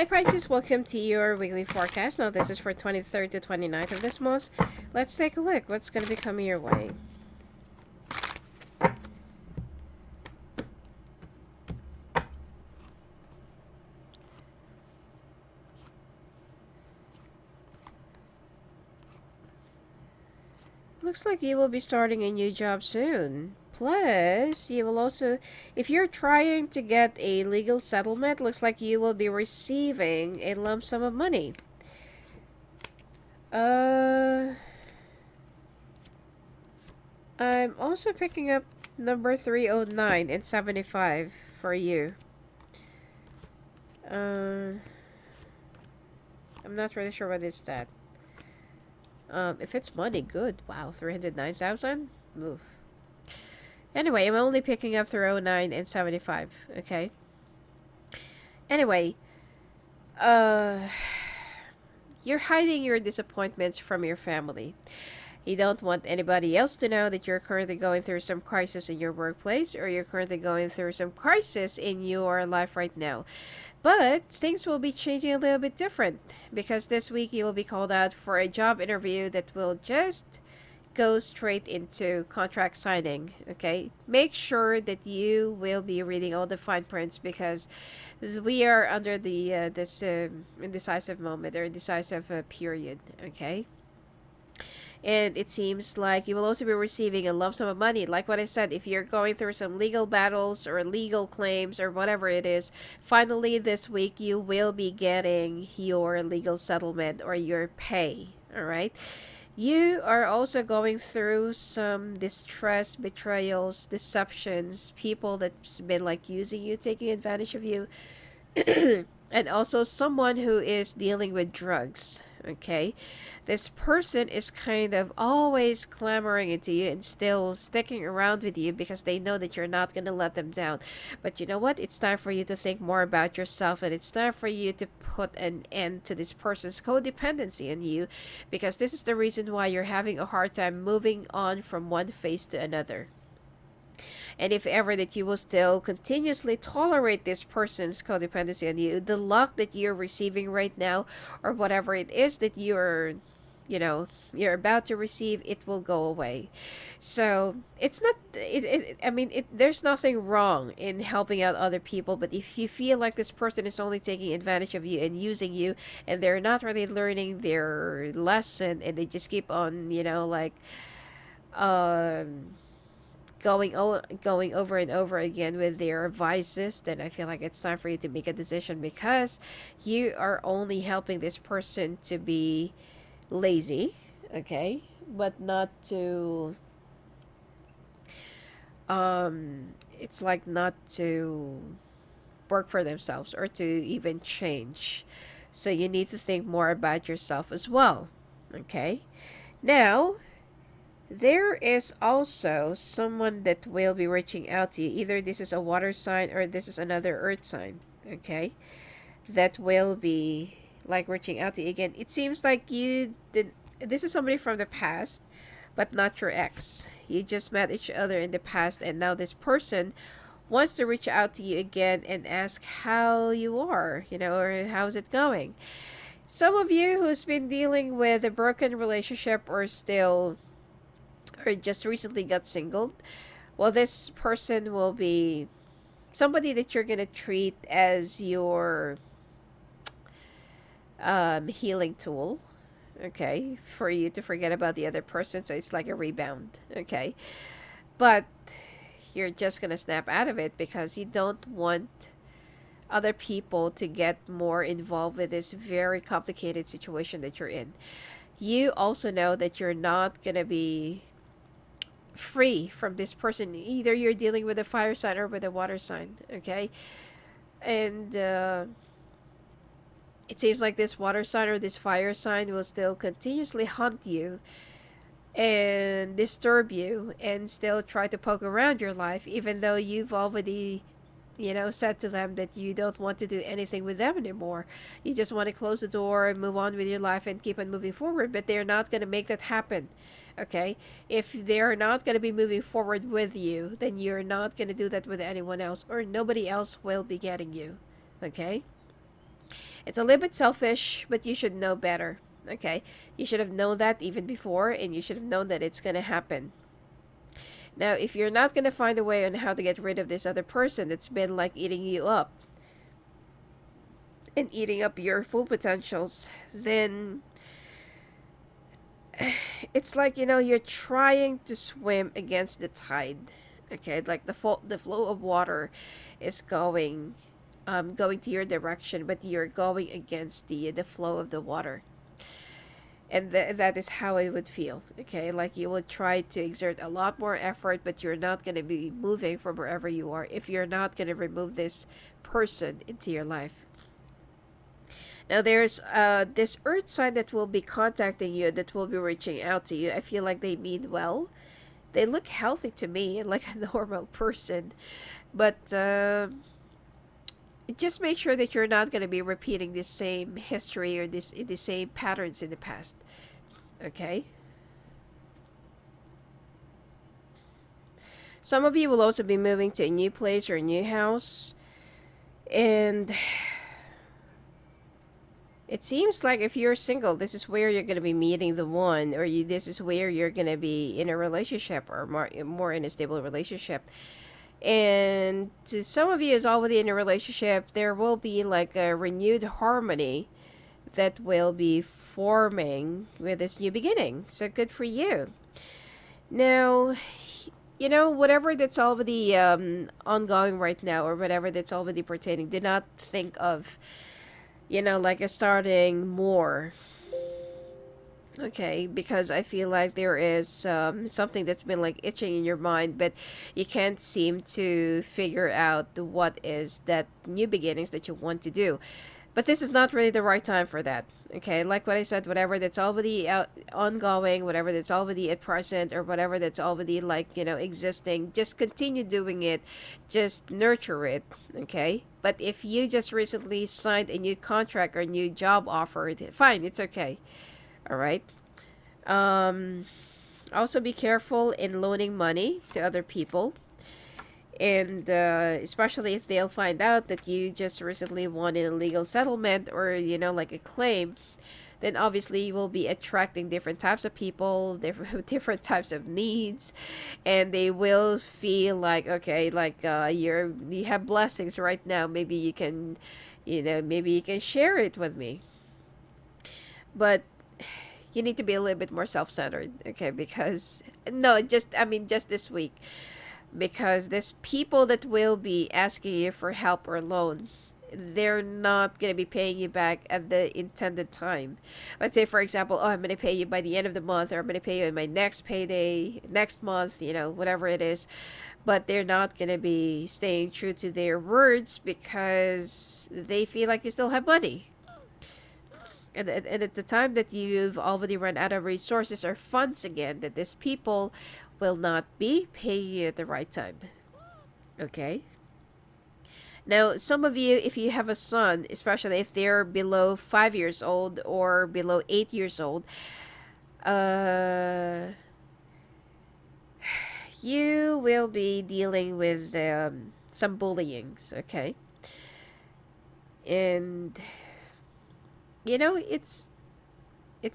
Hi Pisces, welcome to your weekly forecast. Now this is for 23rd to 29th of this month. Let's take a look. What's going to be coming your way? Looks like you will be starting a new job soon. Plus, you will also, if you're trying to get a legal settlement, looks like you will be receiving a lump sum of money. I'm also picking up number 309 and 75 for you. I'm not really sure what is that. If it's money, good. Wow, 309,000? Oof. Anyway, I'm only picking up 309 and 75, okay? Anyway, uh, you're hiding your disappointments from your family. You don't want anybody else to know that you're currently going through some crisis in your workplace or you're currently going through some crisis in your life right now. But things will be changing a little bit different because this week you will be called out for a job interview that will just go straight into contract signing. Okay, make sure that you will be reading all the fine prints because we are under the this indecisive moment or indecisive period. Okay, and it seems like you will also be receiving a lump sum of money. Like what I said, if you're going through some legal battles or legal claims or whatever it is, finally this week you will be getting your legal settlement or your pay. All right. You are also going through some distress, betrayals, deceptions, people that's been like using you, taking advantage of you, and also someone who is dealing with drugs. Okay, this person is kind of always clamoring into you and still sticking around with you because they know that you're not going to let them down. But you know what? It's time for you to think more about yourself, and it's time for you to put an end to this person's codependency on you because this is the reason why you're having a hard time moving on from one phase to another. And if ever that you will still continuously tolerate this person's codependency on you, the luck that you're receiving right now, or whatever it is that you're about to receive, it will go away. So it's not there's nothing wrong in helping out other people, but if you feel like this person is only taking advantage of you and using you and they're not really learning their lesson and they just keep on um going over and over again with their vices, then I feel like it's time for you to make a decision because you are only helping this person to be lazy, okay, but not to it's like not to work for themselves or to even change. So you need to think more about yourself as well, okay? Now, there is also someone that will be reaching out to you. Either this is a water sign or this is another earth sign, okay? That will be like reaching out to you again. It seems like you did this is somebody from the past, but not your ex. You just met each other in the past and now this person wants to reach out to you again and ask how you are, or how's it going. Some of you who's been dealing with a broken relationship or just recently got single, well, this person will be somebody that you're gonna treat as your healing tool, okay, for you to forget about the other person. So it's like a rebound, okay, but you're just gonna snap out of it because you don't want other people to get more involved with this very complicated situation that you're in. You also know that you're not gonna be free from this person. Either you're dealing with a fire sign or with a water sign, okay? And it seems like this water sign or this fire sign will still continuously hunt you and disturb you and still try to poke around your life, even though you've already said to them that you don't want to do anything with them anymore. You just want to close the door and move on with your life and keep on moving forward, but they're not going to make that happen. Okay? If they're not going to be moving forward with you, then you're not going to do that with anyone else, or nobody else will be getting you. Okay? It's a little bit selfish, but you should know better. Okay, you should have known that even before, and you should have known that it's gonna happen. Now, if you're not gonna find a way on how to get rid of this other person that's been like eating you up and eating up your full potentials, then it's like, you're trying to swim against the tide. Okay, like the flow of water is going to your direction, but you're going against the flow of the water. And that is how it would feel. Okay, like you would try to exert a lot more effort, but you're not going to be moving from wherever you are if you're not going to remove this person into your life. Now there's this earth sign that will be contacting you, that will be reaching out to you. I feel like they mean well. They look healthy to me and like a normal person, but just make sure that you're not going to be repeating the same history or the same patterns in the past. Okay. Some of you will also be moving to a new place or a new house, and it seems like if you're single, this is where you're going to be meeting the one, or this is where you're going to be in a relationship, or more in a stable relationship. And to some of you is already in a relationship, there will be like a renewed harmony that will be forming with this new beginning. So good for you. Now, whatever that's already ongoing right now, or whatever that's already pertaining, do not think of, like a starting more. Okay, because I feel like there is something that's been like itching in your mind, but you can't seem to figure out what is that new beginnings that you want to do. But this is not really the right time for that. Okay, like what I said, whatever that's already ongoing, whatever that's already at present, or whatever that's already like, existing, just continue doing it. Just nurture it. Okay. But if you just recently signed a new contract or new job offer, fine, it's okay. All right. Um, Also, be careful in loaning money to other people. And especially if they'll find out that you just recently won in a legal settlement, or, like a claim, then obviously you will be attracting different types of people, different types of needs, and they will feel like, okay, like you have blessings right now. Maybe you can, maybe you can share it with me. But you need to be a little bit more self-centered, okay? Because no, just this week, because there's people that will be asking you for help or loan, they're not going to be paying you back at the intended time. Let's say, for example, oh, I'm going to pay you by the end of the month, or I'm going to pay you in my next payday next month, whatever it is. But they're not going to be staying true to their words because they feel like you still have money. And at the time that you've already run out of resources or funds again, that these people will not be paying you at the right time. Okay? Now, some of you, if you have a son, especially if they're below 5 years old or below 8 years old, uh, you will be dealing with some bullying, okay? And it's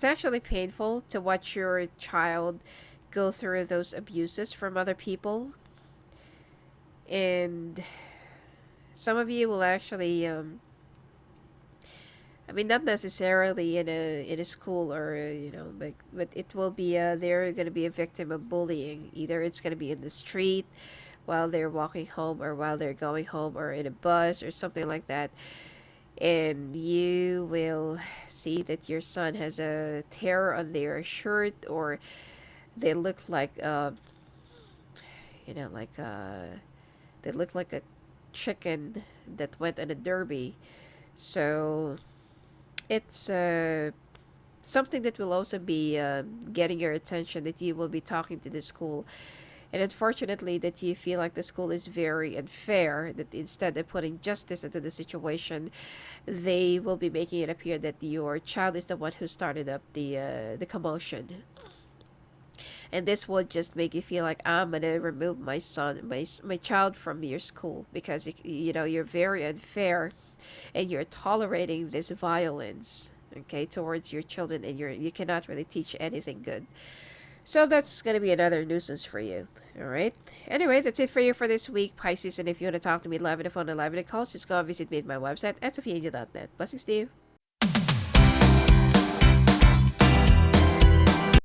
actually painful to watch your child go through those abuses from other people. And some of you will actually not necessarily in a school, or but it will be they're going to be a victim of bullying. Either it's going to be in the street while they're walking home, or while they're going home, or in a bus or something like that. And you will see that your son has a tear on their shirt, or they look like you know like they look like a chicken that went on a derby. So it's something that will also be getting your attention, that you will be talking to the school. And unfortunately, that you feel like the school is very unfair, that instead of putting justice into the situation, they will be making it appear that your child is the one who started up the commotion. And this will just make you feel like I'm gonna remove my son, my child from your school because you know you're very unfair, and you're tolerating this violence, okay, towards your children, and you cannot really teach anything good. So that's gonna be another nuisance for you. All right. Anyway, that's it for you for this week, Pisces. And if you want to talk to me live on the phone or live in the calls, just go and visit me at my website at sophiaangel.net. Blessings to you.